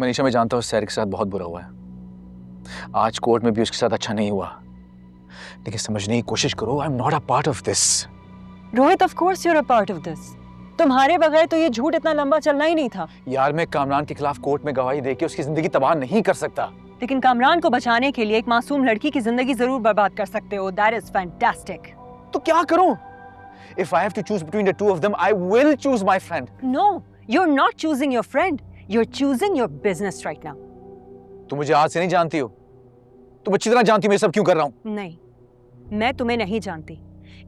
मनीषा, मैं जानता हूँ सैर के साथ बहुत बुरा हुआ है। आज कोर्ट में भी उसके साथ अच्छा नहीं हुआ, लेकिन समझने की कोशिश करो, I am not a part of this. Rohit, of course you are a part of this. तुम्हारे बगैर तो ये झूठ इतना लंबा चलना ही नहीं था। यार, मैं कामरान के खिलाफ कोर्ट में गवाही देके उसकी जिंदगी तबाह नहीं कर सकता। लेकिन कामरान को बचाने के लिए एक मासूम लड़की की जिंदगी जरूर बर्बाद कर सकते हो। That is fantastic. तो क्या करूं? If I have to choose between the two of them, I will choose my friend. No, you're not choosing your friend. You're choosing your business right now. तुम मुझे आज से नहीं जानती हो। तुम अच्छी तरह जानती हो मैं सब क्यों कर रहा हूं। नहीं, मैं तुम्हें नहीं जानती,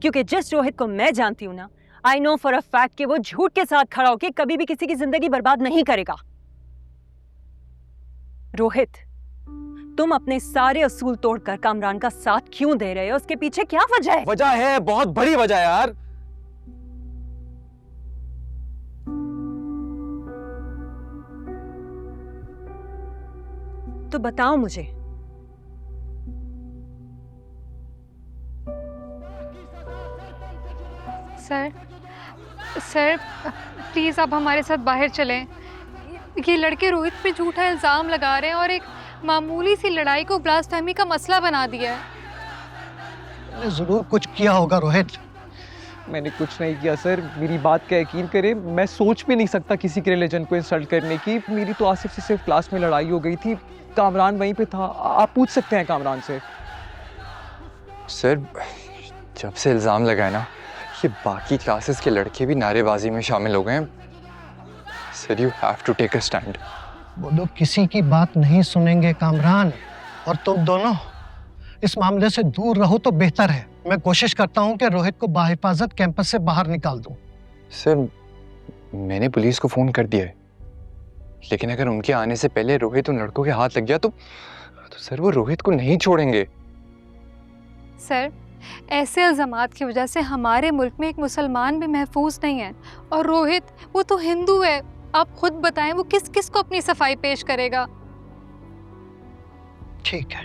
क्योंकि जिस रोहित को मैं जानती हूँ ना, I know for a fact कि वो झूठ के साथ खड़ा होकर कभी भी किसी की जिंदगी बर्बाद नहीं करेगा। रोहित, तुम अपने सारे असूल तोड़कर कामरान का साथ क्यों दे रहे हो? उसके पीछे क्या वजह है? वजह है, बहुत बड़ी वजह है यार। तो बताओ मुझे। सर प्लीज़ आप हमारे साथ बाहर चलें। ये लड़के रोहित पे झूठा इल्ज़ाम लगा रहे हैं और एक मामूली सी लड़ाई को ब्लास्फेमी का मसला बना दिया है। मैंने ज़रूर कुछ किया होगा रोहित। मैंने कुछ नहीं किया सर, मेरी बात का यकीन करें, मैं सोच भी नहीं सकता किसी के रिलीजन को इंसल्ट करने की। मेरी तो आसिफ से सिर्फ क्लास में लड़ाई हो गई थी, कामरान वहीं पे था, आप पूछ सकते हैं कामरान से। सर जब से इल्ज़ाम लगा है ना, ये बाकी क्लासेस के लड़के भी नारेबाजी में शामिल हो गए हैं। Sir you have to take a stand. वो लोग किसी की बात नहीं सुनेंगे कामरान, और तुम दोनों इस मामले से दूर रहो तो बेहतर है। मैं कोशिश करता हूँ कि रोहित को बाहिफाजत कैंपस से बाहर निकाल दूँ। सर मैंने पुलिस को फ़ोन कर दिया है, लेकिन अगर उनके आने से पहले रोहित उन लड़कों के हाथ लग गया तो सर वो रोहित को नहीं छोड़ेंगे। सर ऐसे इल्ज़ामात की वजह से हमारे मुल्क में एक मुसलमान भी महफूज नहीं है, और रोहित वो तो हिंदू है। आप खुद बताएं वो किस किस को अपनी सफाई पेश करेगा। ठीक है,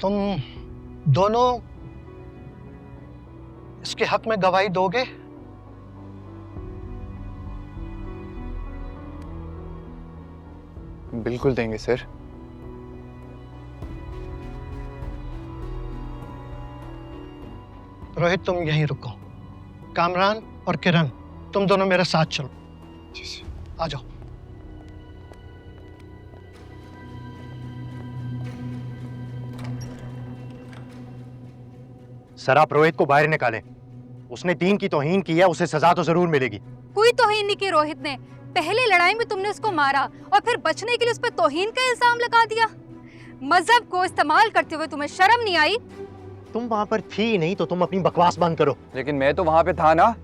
तुम दोनों इसके हक में गवाही दोगे? बिल्कुल देंगे सर। रोहित तुम यहीं रुको, कामरान और किरण तुम दोनों मेरे साथ चलो। आ जाओ। सर आप रोहित को बाहर निकालें। उसने दीन की तौहीन की है, उसे सजा तो जरूर मिलेगी। कोई तौहीन नहीं की रोहित ने। पहले लड़ाई में तुमने उसको मारा और फिर बचने के लिए उस पर तौहीन का इल्जाम लगा दिया। मजहब को इस्तेमाल करते हुए तुम्हें शर्म नहीं आई? तुम वहां पर थी नहीं तो तुम अपनी बकवास बंद करो। लेकिन मैं तो वहाँ पे था ना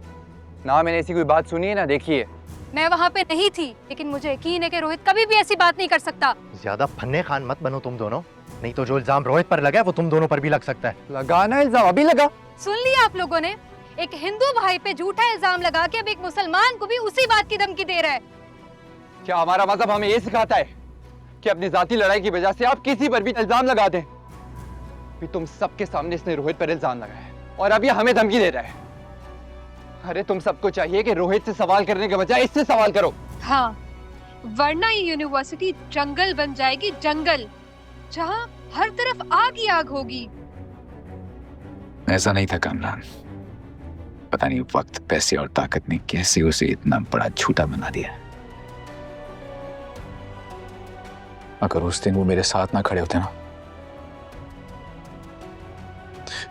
मैंने ऐसी कोई बात सुनी है ना देखी है। मैं वहाँ पे नहीं थी, लेकिन मुझे यकीन है कि रोहित कभी भी ऐसी बात नहीं कर सकता। ज्यादा फन्ने खान मत बनो तुम दोनों, नहीं तो जो इल्जाम रोहित पर लगा है वो तुम दोनों पर भी लग सकता है। लगाना इल्जाम अभी लगा। सुन लिया आप लोगों ने? एक हिंदू भाई पे झूठा इल्जाम लगा के अब एक मुसलमान को भी उसी बात की धमकी दे रहा है। क्या हमारा मजहब हमें ये सिखाता है कि अपनी जाती लड़ाई की वजह से आप किसी पर भी इल्जाम लगा दें? तुम सबके सामने इसने रोहित पर इल्जाम लगाया और अब ये हमें धमकी दे रहा है। अरे तुम सबको चाहिए कि रोहित से सवाल करने के बजाय इससे सवाल करो। हाँ, वरना ये यूनिवर्सिटी जंगल बन जाएगी, जंगल जहाँ हर तरफ आग ही आग होगी। ऐसा नहीं था कामरान, पता नहीं वक्त, पैसे और ताकत ने कैसे उसे इतना बड़ा झूठा बना दिया। अगर उस दिन वो मेरे साथ ना खड़े होते ना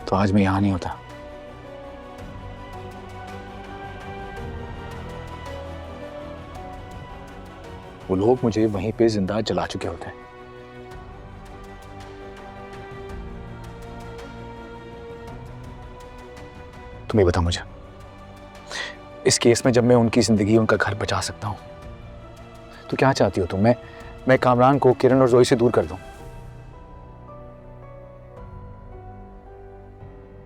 तो आज मैं यहां नहीं होता। वो लोग मुझे वहीं पे जिंदा जला चुके होते हैं। तुम ये बताओ मुझे, इस केस में जब मैं उनकी जिंदगी, उनका घर बचा सकता हूं, तो क्या चाहती हो तुम? मैं कामरान को किरण और जोई से दूर कर दूं?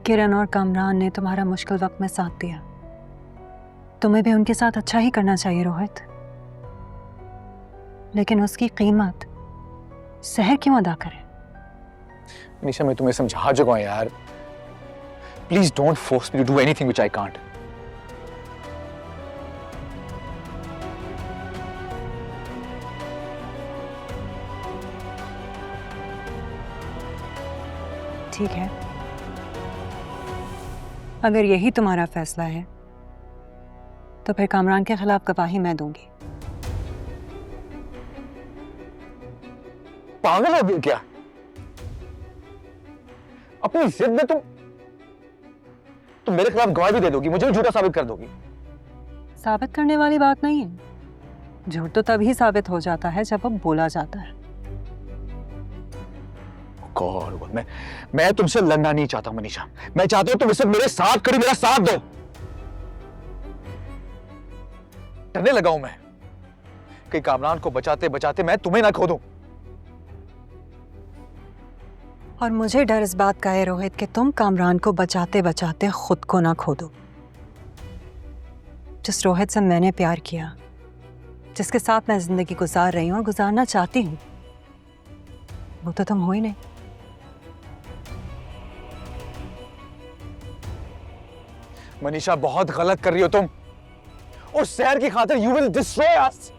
किरण और कामरान ने तुम्हारा मुश्किल वक्त में साथ दिया, तुम्हें भी उनके साथ अच्छा ही करना चाहिए रोहित। लेकिन उसकी कीमत सहर क्यों अदा करे? निशा, मैं तुम्हें समझा चुका हूं यार। Please don't force me to do anything which I can't. ठीक है, अगर यही तुम्हारा फैसला है तो फिर कामरान के खिलाफ गवाही मैं दूंगी। पागल हो गई क्या? अपनी जिद में तुम मेरे खिलाफ गवाही भी दे दोगी, मुझे भी झूठा साबित कर दोगी। साबित करने वाली बात नहीं है। झूठ तो तभी साबित हो जाता है जब वो बोला जाता है। गॉड, मैं तुमसे लड़ना नहीं चाहता मनीषा। मैं चाहता हूं तुम इस वक्त मेरे साथ खड़ी मेरा साथ दो। डरने लगा हूं मैं कि कामरान को बचाते बचाते मैं तुम्हें ना खो दूं। और मुझे डर इस बात का है रोहित कि तुम कामरान को बचाते बचाते खुद को ना खो दो। जिस रोहित से मैंने प्यार किया, जिसके साथ मैं जिंदगी गुजार रही हूं और गुजारना चाहती हूं, वो तो तुम हो ही नहीं। मनीषा, बहुत गलत कर रही हो तुम। और शहर की खातिर यू विल डिस्ट्रॉय अस।